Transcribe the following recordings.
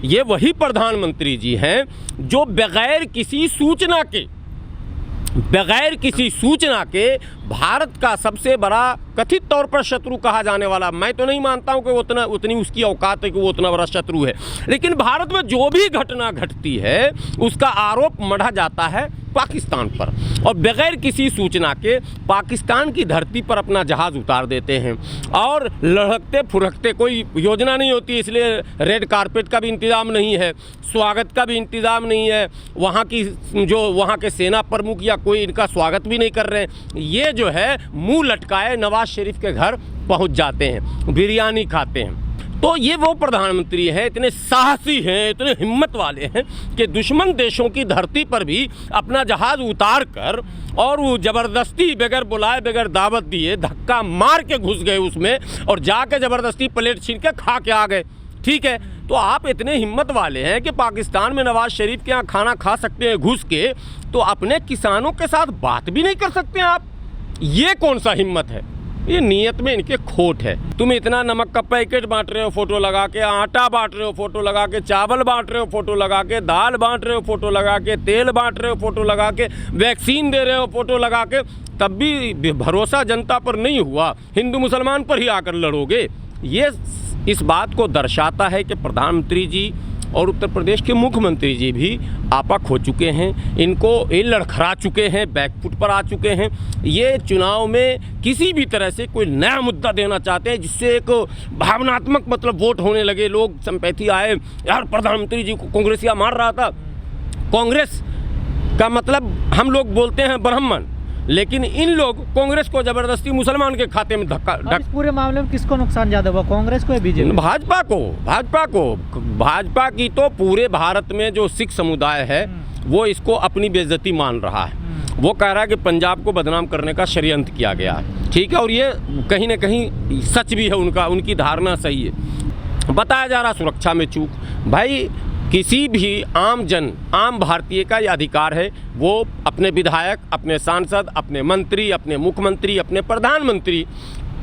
ये वही प्रधानमंत्री जी हैं जो बगैर किसी सूचना के भारत का सबसे बड़ा कथित तौर पर शत्रु कहा जाने वाला, मैं तो नहीं मानता हूं कि उतनी उसकी औकात है कि वो उतना बड़ा शत्रु है, लेकिन भारत में जो भी घटना घटती है उसका आरोप मढ़ा जाता है पाकिस्तान पर, और बगैर किसी सूचना के पाकिस्तान की धरती पर अपना जहाज़ उतार देते हैं। और लड़कते फुरकते, कोई योजना नहीं होती, इसलिए रेड कारपेट का भी इंतज़ाम नहीं है, स्वागत का भी इंतज़ाम नहीं है, वहाँ के सेना प्रमुख या कोई इनका स्वागत भी नहीं कर रहे हैं। ये जो है मुंह लटकाए नवाज शरीफ के घर पहुँच जाते हैं, बिरयानी खाते हैं। तो ये वो प्रधानमंत्री हैं, इतने साहसी हैं, इतने हिम्मत वाले हैं कि दुश्मन देशों की धरती पर भी अपना जहाज़ उतार कर और वो ज़बरदस्ती बगैर बुलाए बगैर दावत दिए धक्का मार के घुस गए उसमें, और जाके ज़बरदस्ती प्लेट छीन के खा के आ गए। ठीक है, तो आप इतने हिम्मत वाले हैं कि पाकिस्तान में नवाज शरीफ के यहाँ खाना खा सकते हैं घुस के, तो अपने किसानों के साथ बात भी नहीं कर सकते आप? ये कौन सा हिम्मत है? ये नीयत में इनके खोट है। तुम इतना नमक का पैकेट बांट रहे हो फोटो लगा के, आटा बांट रहे हो फोटो लगा के, चावल बांट रहे हो फोटो लगा के, दाल बांट रहे हो फोटो लगा के, तेल बांट रहे हो फोटो लगा के, वैक्सीन दे रहे हो फोटो लगा के, तब भी भरोसा जनता पर नहीं हुआ, हिंदू मुसलमान पर ही आकर लड़ोगे। ये इस बात को दर्शाता है कि प्रधानमंत्री जी और उत्तर प्रदेश के मुख्यमंत्री जी भी आपा खो चुके हैं, ये लड़खड़ा चुके हैं, बैकफुट पर आ चुके हैं। ये चुनाव में किसी भी तरह से कोई नया मुद्दा देना चाहते हैं जिससे एक भावनात्मक मतलब वोट होने लगे, लोग संपैथी आए, यार प्रधानमंत्री जी को कांग्रेसिया मार रहा था। कांग्रेस का मतलब हम लोग बोलते हैं ब्राह्मण, लेकिन इन लोग कांग्रेस को जबरदस्ती मुसलमान के खाते में इस पूरे मामले में किसको नुकसान ज्यादा हुआ, कांग्रेस को या बीजेपी? भाजपा को। भाजपा की तो पूरे भारत में जो सिख समुदाय है वो इसको अपनी बेइज्जती मान रहा है। वो कह रहा है कि पंजाब को बदनाम करने का षड्यंत्र किया गया है। ठीक है, और ये कहीं ना कहीं सच भी है, उनकी धारणा सही है। बताया जा रहा सुरक्षा में चूक। भाई किसी भी आम भारतीय का ये अधिकार है, वो अपने विधायक, अपने सांसद, अपने मंत्री, अपने मुख्यमंत्री, अपने प्रधानमंत्री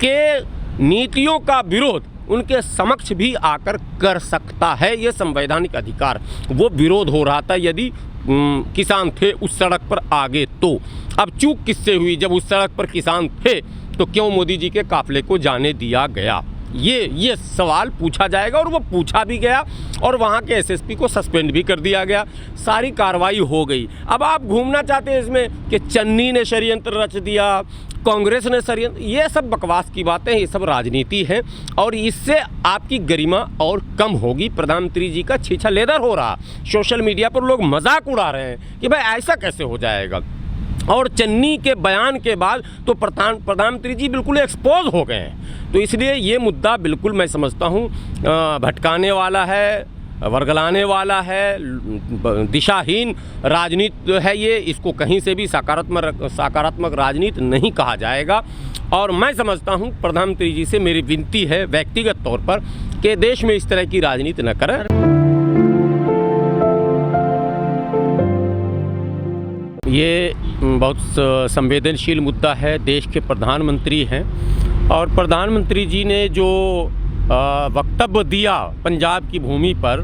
के नीतियों का विरोध उनके समक्ष भी आकर कर सकता है। ये संवैधानिक अधिकार। वो विरोध हो रहा था यदि किसान थे उस सड़क पर आगे तो। अब चूक किससे हुई? जब उस सड़क पर किसान थे तो क्यों मोदी जी के काफिले को जाने दिया गया? ये सवाल पूछा जाएगा, और वो पूछा भी गया, और वहाँ के एसएसपी को सस्पेंड भी कर दिया गया। सारी कार्रवाई हो गई। अब आप घूमना चाहते हैं इसमें कि चन्नी ने षड्यंत्र रच दिया, कांग्रेस ने षड्यंत्र, ये सब बकवास की बातें, ये सब राजनीति है, और इससे आपकी गरिमा और कम होगी। प्रधानमंत्री जी का छीछा लेदर हो रहा। सोशल मीडिया पर लोग मजाक उड़ा रहे हैं कि भाई ऐसा कैसे हो जाएगा, और चन्नी के बयान के बाद तो प्रधानमंत्री जी बिल्कुल एक्सपोज हो गए हैं। तो इसलिए ये मुद्दा बिल्कुल मैं समझता हूँ भटकाने वाला है, वर्गलाने वाला है, दिशाहीन राजनीति है ये। इसको कहीं से भी सकारात्मक राजनीति नहीं कहा जाएगा। और मैं समझता हूँ प्रधानमंत्री जी से मेरी विनती है व्यक्तिगत तौर पर कि देश में इस तरह की राजनीति न करें। ये बहुत संवेदनशील मुद्दा है। देश के प्रधानमंत्री हैं, और प्रधानमंत्री जी ने जो वक्तव्य दिया पंजाब की भूमि पर,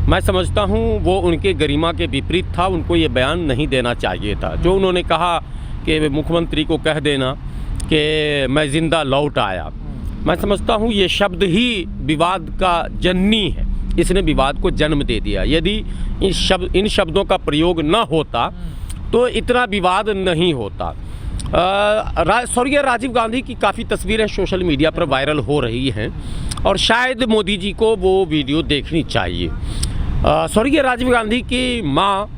मैं समझता हूँ वो उनके गरिमा के विपरीत था। उनको ये बयान नहीं देना चाहिए था। जो उन्होंने कहा कि मुख्यमंत्री को कह देना कि मैं ज़िंदा लौट आया, मैं समझता हूँ ये शब्द ही विवाद का जननी है। इसने विवाद को जन्म दे दिया। यदि इन शब्दों का प्रयोग न होता तो इतना विवाद नहीं होता। स्वर्गीय राजीव गांधी की काफ़ी तस्वीरें सोशल मीडिया पर वायरल हो रही हैं, और शायद मोदी जी को वो वीडियो देखनी चाहिए। स्वर्गीय राजीव गांधी की माँ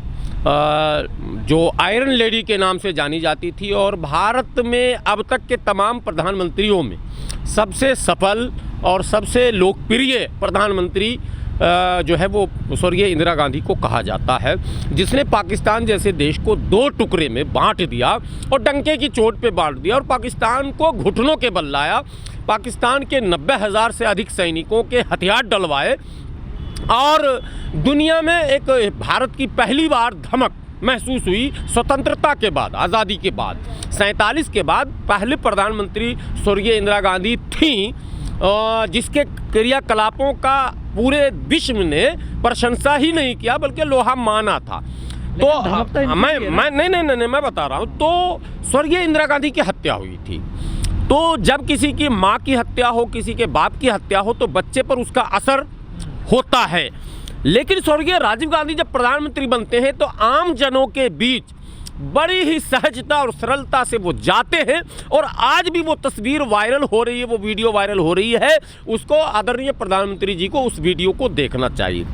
जो आयरन लेडी के नाम से जानी जाती थी, और भारत में अब तक के तमाम प्रधानमंत्रियों में सबसे सफल और सबसे लोकप्रिय प्रधानमंत्री जो है वो स्वर्गीय इंदिरा गांधी को कहा जाता है, जिसने पाकिस्तान जैसे देश को दो टुकड़े में बांट दिया और डंके की चोट पे बांट दिया, और पाकिस्तान को घुटनों के बल लाया। पाकिस्तान के 90,000 से अधिक सैनिकों के हथियार डलवाए, और दुनिया में एक भारत की पहली बार धमक महसूस हुई स्वतंत्रता के बाद, आज़ादी के बाद। 47 के बाद पहले प्रधानमंत्री स्वर्गीय इंदिरा गांधी थीं, जिसके क्रियाकलापों का पूरे विश्व ने प्रशंसा ही नहीं किया बल्कि लोहा माना था। तो मैं बता रहा हूँ, तो स्वर्गीय इंदिरा गांधी की हत्या हुई थी। तो जब किसी की माँ की हत्या हो, किसी के बाप की हत्या हो, तो बच्चे पर उसका असर होता है। लेकिन स्वर्गीय राजीव गांधी जब प्रधानमंत्री बनते हैं तो आम जनों के बीच बड़ी ही सहजता और सरलता से वो जाते हैं, और आज भी वो तस्वीर वायरल हो रही है, वो वीडियो वायरल हो रही है। उसको आदरणीय प्रधानमंत्री जी को उस वीडियो को देखना चाहिए।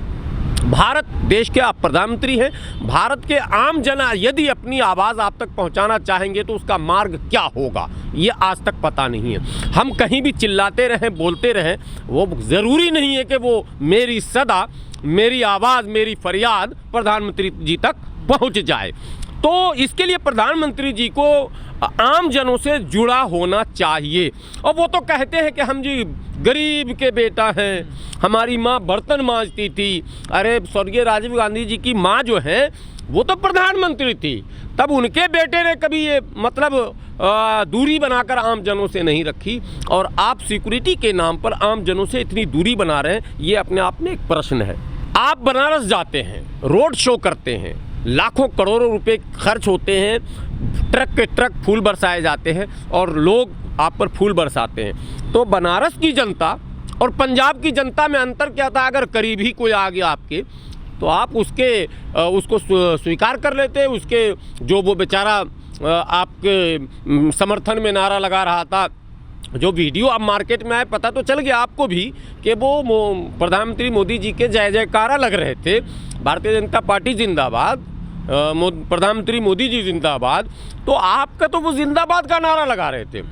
भारत देश के आप प्रधानमंत्री हैं, भारत के आम जन यदि अपनी आवाज़ आप तक पहुंचाना चाहेंगे तो उसका मार्ग क्या होगा ये आज तक पता नहीं है। हम कहीं भी चिल्लाते रहें, बोलते रहें, वो ज़रूरी नहीं है कि वो मेरी सदा, मेरी आवाज़, मेरी फरियाद प्रधानमंत्री जी तक पहुंच जाए। तो इसके लिए प्रधानमंत्री जी को आम जनों से जुड़ा होना चाहिए। और वो तो कहते हैं कि हम जी गरीब के बेटा हैं, हमारी माँ बर्तन मांजती थी। अरे स्वर्गीय राजीव गांधी जी की माँ जो है वो तो प्रधानमंत्री थी, तब उनके बेटे ने कभी ये मतलब दूरी बनाकर आम जनों से नहीं रखी, और आप सिक्योरिटी के नाम पर आम जनों से इतनी दूरी बना रहे हैं, ये अपने आप में एक प्रश्न है। आप बनारस जाते हैं, रोड शो करते हैं, लाखों करोड़ों रुपए खर्च होते हैं, ट्रक के ट्रक फूल बरसाए जाते हैं और लोग आप पर फूल बरसाते हैं। तो बनारस की जनता और पंजाब की जनता में अंतर क्या था? अगर करीब ही कोई आ गया आपके, तो आप उसको स्वीकार कर लेते। उसके जो वो बेचारा आपके समर्थन में नारा लगा रहा था, जो वीडियो अब मार्केट में आए, पता तो चल गया आपको भी कि वो प्रधानमंत्री मोदी जी के जय जयकारा लग रहे थे, भारतीय जनता पार्टी जिंदाबाद, प्रधानमंत्री मोदी जी जिंदाबाद। तो आपका तो वो जिंदाबाद का नारा लगा रहे थे,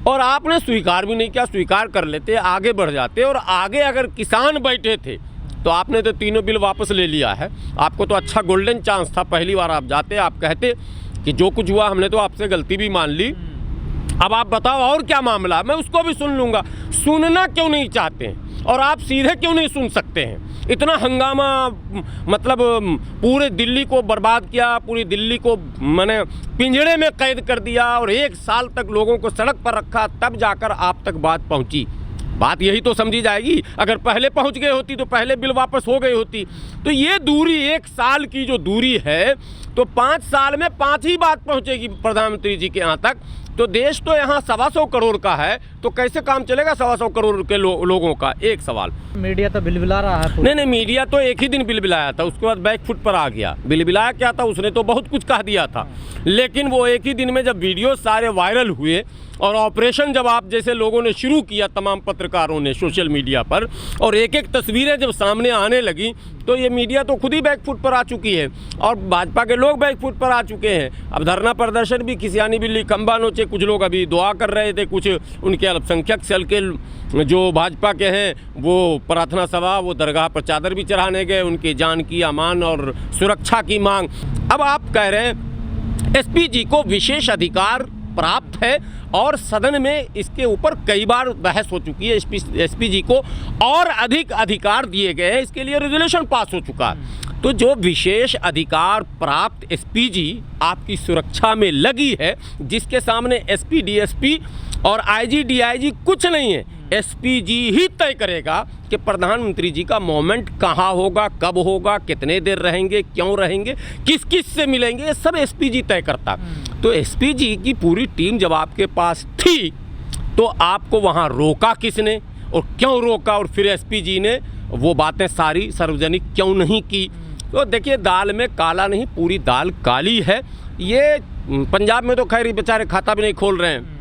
और आपने स्वीकार भी नहीं किया। स्वीकार कर लेते, आगे बढ़ जाते, और आगे अगर किसान बैठे थे तो आपने तो तीनों बिल वापस ले लिया है। आपको तो अच्छा गोल्डन चांस था, पहली बार आप जाते, आप कहते कि जो कुछ हुआ हमने तो आपसे गलती भी मान ली, अब आप बताओ और क्या मामला, मैं उसको भी सुन लूँगा। सुनना क्यों नहीं चाहते हैं, और आप सीधे क्यों नहीं सुन सकते हैं? इतना हंगामा, मतलब पूरे दिल्ली को बर्बाद किया, पूरी दिल्ली को मैंने पिंजड़े में कैद कर दिया, और 1 साल तक लोगों को सड़क पर रखा, तब जाकर आप तक बात पहुंची। बात यही तो समझी जाएगी। अगर पहले पहुंच गए होती तो पहले बिल वापस हो गई होती। तो ये दूरी 1 साल की जो दूरी है, तो 5 साल में 5 ही बात पहुंचेगी प्रधानमंत्री जी के यहाँ तक। तो देश तो यहाँ 125 करोड़ का है, तो कैसे काम चलेगा 125 करोड़ के लोगों का? एक सवाल। मीडिया तो बिलबिला रहा है। नहीं, मीडिया तो एक ही दिन बिलबिलाया था, उसके बाद बैक फुट पर आ गया। बिलबिलाया क्या था? उसने तो बहुत कुछ कह दिया था, लेकिन वो एक ही दिन में जब वीडियो सारे वायरल हुए और ऑपरेशन जब आप जैसे लोगों ने शुरू किया, तमाम पत्रकारों ने सोशल मीडिया पर, और एक एक तस्वीरें जब सामने आने लगी, तो ये मीडिया तो खुद ही बैक फुट पर आ चुकी है, और भाजपा के लोग बैक फुट पर आ चुके हैं। अब धरना प्रदर्शन भी किसियानी बिल्ली खंबा नोचे, कुछ लोग अभी दुआ कर रहे थे, कुछ उनके अल्पसंख्यक सेल के जो भाजपा के हैं वो प्रार्थना सभा, वो दरगाह पर चादर भी चढ़ाने गए, उनकी जान की अमान और सुरक्षा की मांग। अब आप कह रहे हैं एसपी जी को विशेष अधिकार प्राप्त है, और सदन में इसके ऊपर कई बार बहस हो चुकी है। एसपी जी को और अधिक अधिकार दिए गए हैं, इसके लिए रेजोल्यूशन पास हो चुका है। तो जो विशेष अधिकार प्राप्त एसपी जी आपकी सुरक्षा में लगी है, जिसके सामने एसपी, डीएसपी और आईजी, डीआईजी कुछ नहीं है, एसपी जी ही तय करेगा कि प्रधानमंत्री जी का मोमेंट कहाँ होगा, कब होगा, कितने देर रहेंगे, क्यों रहेंगे, किस किस से मिलेंगे, ये सब एसपी जी तय करता। तो एसपी जी की पूरी टीम जब आपके पास थी, तो आपको वहाँ रोका किसने और क्यों रोका, और फिर एसपी जी ने वो बातें सारी सार्वजनिक क्यों नहीं की? तो देखिए, दाल में काला नहीं, पूरी दाल काली है। ये पंजाब में तो खैर बेचारे खाता भी नहीं खोल रहे हैं।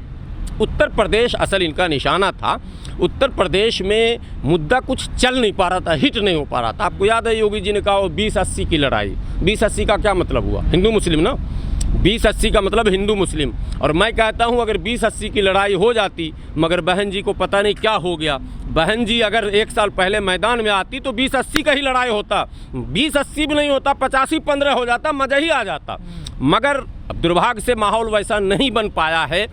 उत्तर प्रदेश असल इनका निशाना था। उत्तर प्रदेश में मुद्दा कुछ चल नहीं पा रहा था, हिट नहीं हो पा रहा था। आपको याद है योगी जी ने कहा 20-80 की लड़ाई। 20-80 का क्या मतलब हुआ? हिंदू मुस्लिम ना, 20-80 का मतलब हिंदू मुस्लिम। और मैं कहता हूं अगर 20-80 की लड़ाई हो जाती, मगर बहन जी को पता नहीं क्या हो गया, बहन जी अगर 1 साल पहले मैदान में आती तो 20-80 का ही लड़ाई होता। 20-80 भी नहीं होता, 85-15 हो जाता, मज़ा ही आ जाता। मगर दुर्भाग्य से माहौल वैसा नहीं बन पाया है।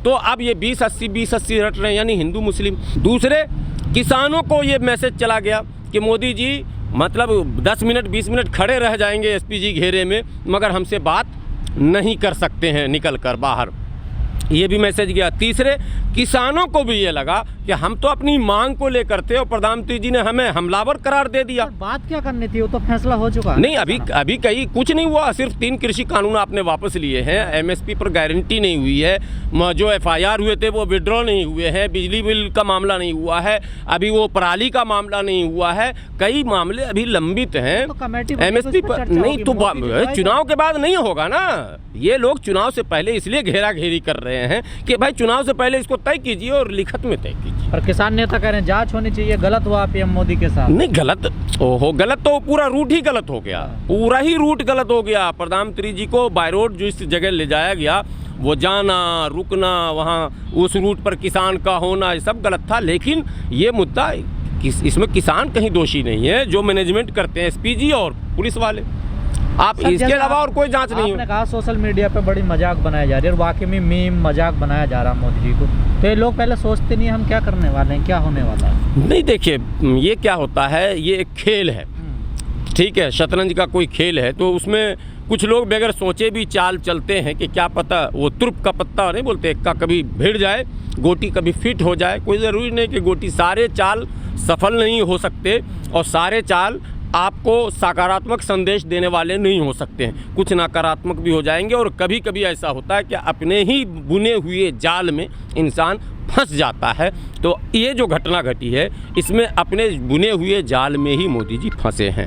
तो अब ये 20-80 रट रहे हैं, यानी हिंदू मुस्लिम। दूसरे, किसानों को ये मैसेज चला गया कि मोदी जी मतलब 10 मिनट 20 मिनट खड़े रह जाएंगे एसपी जी घेरे में, मगर हमसे बात नहीं कर सकते हैं निकल कर बाहर, ये भी मैसेज गया। तीसरे, किसानों को भी ये लगा कि हम तो अपनी मांग को लेकर थे और प्रधानमंत्री जी ने हमें हमलावर करार दे दिया। पर बात क्या करनी थी, वो तो फैसला हो चुका है। नहीं, अभी कहीं कुछ नहीं हुआ। सिर्फ 3 कृषि कानून आपने वापस लिए हैं, एमएसपी पर गारंटी नहीं हुई है, जो एफआईआर हुए थे वो विड्रॉ नहीं हुए हैं, बिजली बिल का मामला नहीं हुआ है, अभी वो पराली का मामला नहीं हुआ है, कई मामले अभी लंबित हैं। तो कमेटी एमएसपी पर नहीं तो चुनाव के बाद नहीं होगा ना। ये लोग चुनाव से पहले इसलिए घेरा घेरी कर रहे हैं कि भाई चुनाव से पहले इसको तय कीजिए और लिखत में तय कीजिए। पर किसान नेता कह रहे हैं जांच होनी चाहिए, गलत हुआ पीएम मोदी के साथ। नहीं, गलत ओहो, गलत तो पूरा रूट ही गलत हो गया, पूरा ही रूट गलत हो गया। प्रधानमंत्री जी को बाय रोड जो इस जगह ले जाया गया, वो जाना रुकना, वहाँ उस रूट पर किसान का होना, ये सब गलत था। लेकिन ये मुद्दा इसमें किसान कहीं दोषी नहीं है, जो मैनेजमेंट करते हैं एसपीजी और पुलिस वाले। आप इसके अलावा और कोई जांच नहीं आपने कहा सोशल मीडिया पे बड़ी मजाक बनाई जा रही है और वाकई में मीम मजाक बनाया जा रहा है मोदी जी को, तो ये लोग पहले सोचते नहीं हम क्या करने वाले हैं, क्या होने वाला है। नहीं, देखिए ये क्या होता है, ये एक खेल है, ठीक है, शतरंज का कोई खेल है, तो उसमें कुछ लोग बगैर सोचे भी चाल चलते हैं कि क्या पता वो तुर्प का पत्ता नहीं बोलते, एक का कभी भिड़ जाए, गोटी कभी फिट हो जाए। कोई ज़रूरी नहीं कि गोटी, सारे चाल सफल नहीं हो सकते और सारे चाल आपको सकारात्मक संदेश देने वाले नहीं हो सकते हैं, कुछ नकारात्मक भी हो जाएंगे। और कभी कभी ऐसा होता है कि अपने ही बुने हुए जाल में इंसान फंस जाता है। तो ये जो घटना घटी है, इसमें अपने बुने हुए जाल में ही मोदी जी फंसे हैं।